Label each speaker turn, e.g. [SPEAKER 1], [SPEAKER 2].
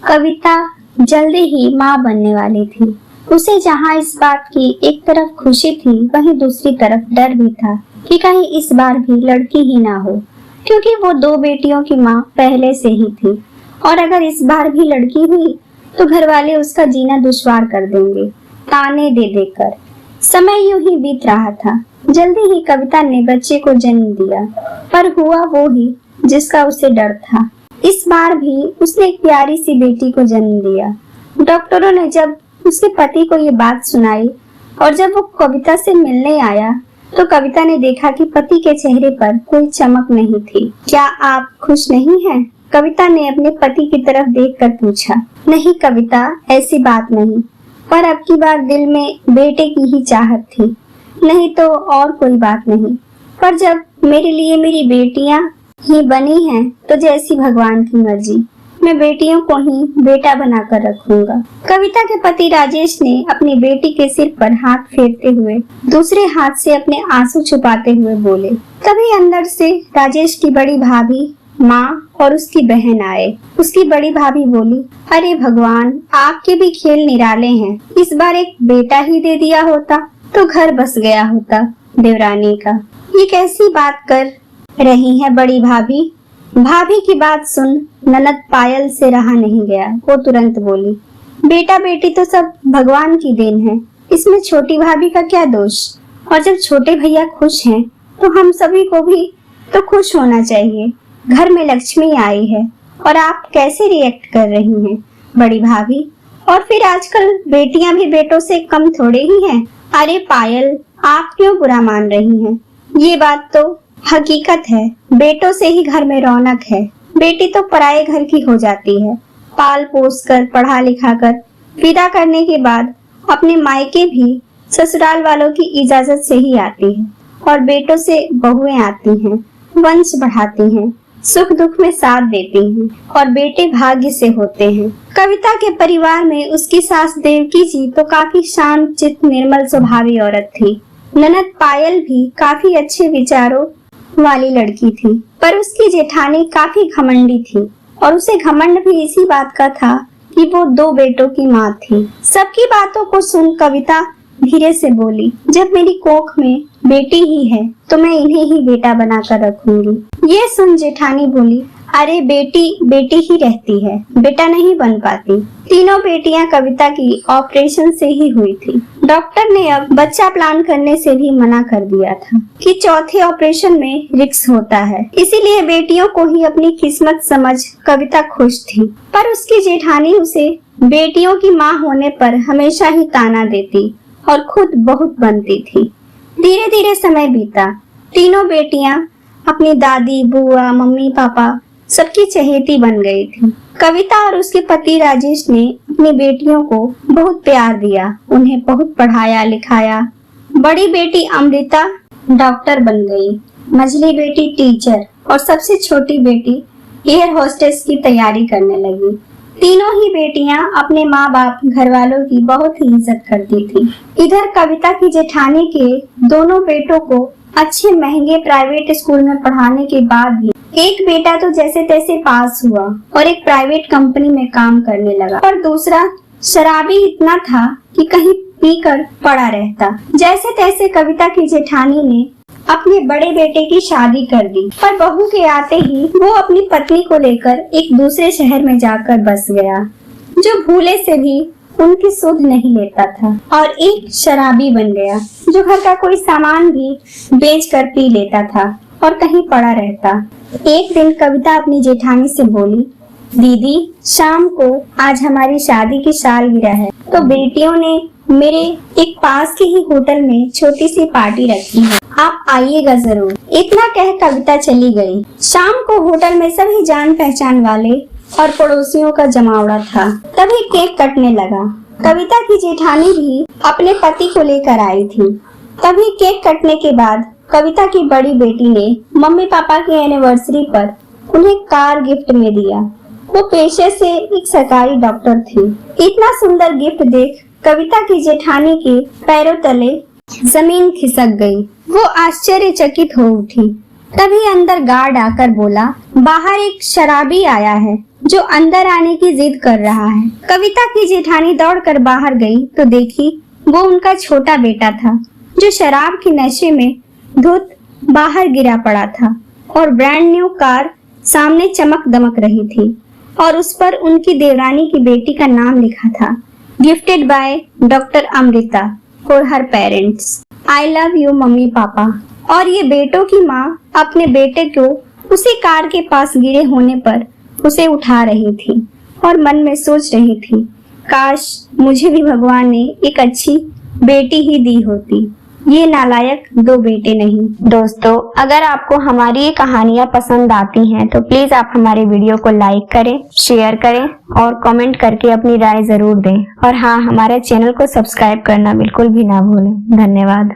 [SPEAKER 1] कविता जल्दी ही माँ बनने वाली थी। उसे जहाँ इस बात की एक तरफ खुशी थी, वहीं दूसरी तरफ डर भी था कि कहीं इस बार भी लड़की ही ना हो, क्योंकि वो 2 बेटियों की माँ पहले से ही थी। और अगर इस बार भी लड़की हुई तो घर वाले उसका जीना दुश्वार कर देंगे, ताने दे देकर। समय यूं ही बीत रहा था। जल्दी ही कविता ने बच्चे को जन्म दिया, पर हुआ वो ही जिसका उसे डर था। इस बार भी उसने एक प्यारी सी बेटी को जन्म दिया। डॉक्टरों ने जब उसके पति को ये बात सुनाई और जब वो कविता से मिलने आया तो कविता ने देखा कि पति के चेहरे पर कोई चमक नहीं थी। क्या आप खुश नहीं हैं? कविता ने अपने पति की तरफ देखकर पूछा। नहीं कविता, ऐसी बात नहीं, पर अब की बार दिल में बेटे की ही चाहत थी, नहीं तो और कोई बात नहीं। पर जब मेरे लिए मेरी बेटियां ही बनी हैं तो जैसी भगवान की मर्जी, मैं बेटियों को ही बेटा बनाकर रखूंगा। कविता के पति राजेश ने अपनी बेटी के सिर पर हाथ फेरते हुए दूसरे हाथ से अपने आंसू छुपाते हुए बोले। तभी अंदर से राजेश की बड़ी भाभी, माँ और उसकी बहन आए। उसकी बड़ी भाभी बोली, अरे भगवान, आपके भी खेल निराले हैं। इस बार एक बेटा ही दे दिया होता तो घर बस गया होता देवरानी का। ये कैसी बात कर रही है बड़ी भाभी? भाभी की बात सुन ननद पायल से रहा नहीं गया। वो तुरंत बोली, बेटा बेटी तो सब भगवान की देन है, इसमें छोटी भाभी का क्या दोष? और जब छोटे भैया खुश हैं तो हम सभी को भी तो खुश होना चाहिए। घर में लक्ष्मी आई है और आप कैसे रिएक्ट कर रही हैं बड़ी भाभी? और फिर आजकल बेटियां भी बेटों से कम थोड़े ही हैं। अरे पायल, आप क्यों बुरा मान रही हैं? ये बात तो हकीकत है, बेटों से ही घर में रौनक है। बेटी तो पराये घर की हो जाती है। पाल पोस कर, पढ़ा लिखा कर विदा करने के बाद अपने मायके भी ससुराल वालों की इजाजत से ही आती है, और बेटों से बहुएं आती हैं, वंश बढ़ाती हैं, सुख दुख में साथ देती हैं, और बेटे भाग्य से होते हैं। कविता के परिवार में उसकी सास देवकी जी तो काफी शांत चित्त, निर्मल स्वभावी औरत थी। ननद पायल भी काफी अच्छे विचारों वाली लड़की थी, पर उसकी जेठानी काफी घमंडी थी, और उसे घमंड भी इसी बात का था कि वो 2 बेटों की माँ थी। सबकी बातों को सुन कविता धीरे से बोली, जब मेरी कोख में बेटी ही है तो मैं इन्हें ही बेटा बनाकर रखूंगी। ये सुन जेठानी बोली, अरे बेटी बेटी ही रहती है, बेटा नहीं बन पाती। तीनों बेटियां कविता की ऑपरेशन से ही हुई थी। डॉक्टर ने अब बच्चा प्लान करने से भी मना कर दिया था कि चौथे ऑपरेशन में रिस्क होता है, इसीलिए बेटियों को ही अपनी किस्मत समझ कविता खुश थी। पर उसकी जेठानी उसे बेटियों की माँ होने पर हमेशा ही ताना देती और खुद बहुत बनती थी। धीरे धीरे समय बीता। तीनों बेटियां अपनी दादी, बुआ, मम्मी, पापा सबकी चहेती बन गई थी। कविता और उसके पति राजेश ने अपनी बेटियों को बहुत प्यार दिया, उन्हें बहुत पढ़ाया लिखाया। बड़ी बेटी अमृता डॉक्टर बन गई, मझली बेटी टीचर और सबसे छोटी बेटी एयर होस्टेस की तैयारी करने लगी। तीनों ही बेटियां अपने माँ बाप, घर वालों की बहुत ही इज्जत करती थी। इधर कविता की जेठानी के दोनों बेटों को अच्छे महंगे प्राइवेट स्कूल में पढ़ाने के बाद भी एक बेटा तो जैसे तैसे पास हुआ और एक प्राइवेट कंपनी में काम करने लगा, और दूसरा शराबी इतना था कि कहीं पीकर पड़ा रहता। जैसे तैसे कविता की जेठानी ने अपने बड़े बेटे की शादी कर दी, पर बहू के आते ही वो अपनी पत्नी को लेकर एक दूसरे शहर में जाकर बस गया, जो भूले से भी उनकी सुध नहीं लेता था, और एक शराबी बन गया जो घर का कोई सामान भी बेच कर पी लेता था और कहीं पड़ा रहता। एक दिन कविता अपनी जेठानी से बोली, दीदी शाम को आज हमारी शादी की सालगिरह है, तो बेटियों ने मेरे एक पास के ही होटल में छोटी सी पार्टी रखी है, आप आइएगा जरूर। इतना कह कविता चली गई। शाम को होटल में सभी जान पहचान वाले और पड़ोसियों का जमावड़ा था। तभी केक कटने लगा। कविता की जेठानी भी अपने पति को लेकर आई थी। तभी केक कटने के बाद कविता की बड़ी बेटी ने मम्मी पापा की एनिवर्सरी पर उन्हें कार गिफ्ट में दिया। वो पेशे से एक सरकारी डॉक्टर थी। इतना सुंदर गिफ्ट देख कविता की जेठानी के पैरों तले जमीन खिसक गई। वो आश्चर्यचकित हो उठी। तभी अंदर गार्ड आकर बोला, बाहर एक शराबी आया है जो अंदर आने की जिद कर रहा है। कविता की जेठानी दौड़कर बाहर गई तो देखी वो उनका छोटा बेटा था जो शराब के नशे में धुत बाहर गिरा पड़ा था और ब्रांड न्यू कार सामने चमक दमक रही थी और उस पर उनकी देवरानी की बेटी का नाम लिखा था, gifted by doctor Amrita for her parents. I love you mummy papa. और ये बेटों की माँ अपने बेटे को उसी कार के पास गिरे होने पर उसे उठा रही थी और मन में सोच रही थी, काश मुझे भी भगवान ने एक अच्छी बेटी ही दी होती, ये नालायक दो बेटे नहीं। दोस्तों, अगर आपको हमारी ये कहानियाँ पसंद आती हैं तो प्लीज आप हमारे वीडियो को लाइक करें, शेयर करें और कमेंट करके अपनी राय जरूर दें। और हाँ, हमारे चैनल को सब्सक्राइब करना बिल्कुल भी ना भूलें। धन्यवाद।